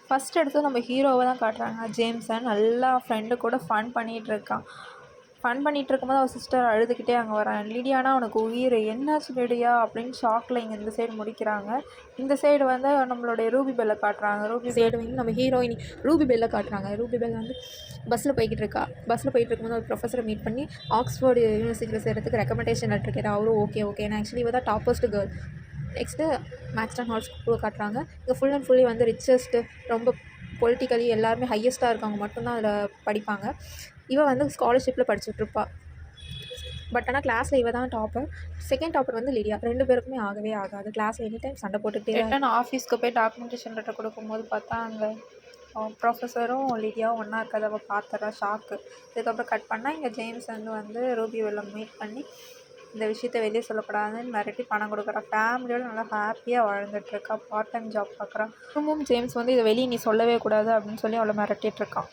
First எடுத்து நம்ம ஹீரோவை தான் காட்டுறாங்க. ஜேம்ஸை நல்லா ஃப்ரெண்டு கூட ஃபன் பண்ணிகிட்ருக்கான். ஃபன் பண்ணிகிட்டு இருக்கும்போது அவள் சிஸ்டர் அழுதுகிட்டே அங்கே வரான். லிடியானா அவனுக்கு உயிர், என்னாச்சு லிடியா அப்படின்னு ஷாக்கில் இங்கே இந்த சைடு முடிக்கிறாங்க. இந்த சைடு வந்து நம்மளுடைய ரூபி பெல்லை காட்டுறாங்க. ரூபி சைடு வந்து நம்ம ஹீரோயினி ரூபி பெல்லை காட்டுறாங்க. ரூபி பெல் வந்து பஸ்ஸில் போய்கிட்டு இருக்கா. பஸ்ஸில் போயிட்டு இருக்கும்போது ஒரு ப்ரொஃபஸரை மீட் பண்ணி ஆக்ஸ்ஃபோர்டு யூனிவர்சிட்டியில் சேர்கிறதுக்கு ரெக்கமெண்டேஷன் லெட்டர் கேட்டால் அவரும் ஓகே ஏன்னா ஆக்சுவலி இவ தான் டாப்பஸ்ட் கேர்ள். நெக்ஸ்ட்டு மேக்ஸ்டன் ஹால் ஸ்கூலை காட்டுறாங்க. இங்கே ஃபுல் அண்ட் ஃபுல்லி வந்து ரிச்சஸ்ட்டு ரொம்ப பொலிட்டிக்கலி எல்லாருமே ஹையஸ்ட்டாக இருக்கவங்க மட்டும்தான் அதில் படிப்பாங்க. இவள் வந்து ஸ்காலர்ஷிப்பில் படிச்சுட்ருப்பா. பட் ஆனால் கிளாஸில் இவள் தான் டாப்பர். செகண்ட் டாப்பர் வந்து லிடியா. 2 பேருக்குமே ஆகவே ஆகாது. கிளாஸில் எனி டைம் சண்டை போட்டுக்கிட்டே ரிட்டன் ஆஃபீஸ்க்கு போய் டாக்குமெண்டேஷன் லெட்டர் கொடுக்கும்போது பார்த்தா அங்கே ப்ரொஃபஸரும் லிடியாவும் ஒன்றா இருக்காது. அவள் பார்த்துறா, ஷாக்கு. இதுக்கப்புறம் கட் பண்ணால் இங்கே ஜேம்ஸ் வந்து ரூபி வெல்ல மீட் பண்ணி இந்த விஷயத்த வெளியே சொல்லக்கூடாதுன்னு மிரட்டி பணம் கொடுக்குறா. ஃபேமிலியோட நல்லா ஹாப்பியாக வாழ்ந்துட்டுருக்கா. பார்ட் டைம் ஜாப் பார்க்குறா. திரும்பவும் ஜேம்ஸ் வந்து இதை வெளியே நீ சொல்லவே கூடாது அப்படின்னு சொல்லி அவளை மிரட்டிகிட்ருக்கான்.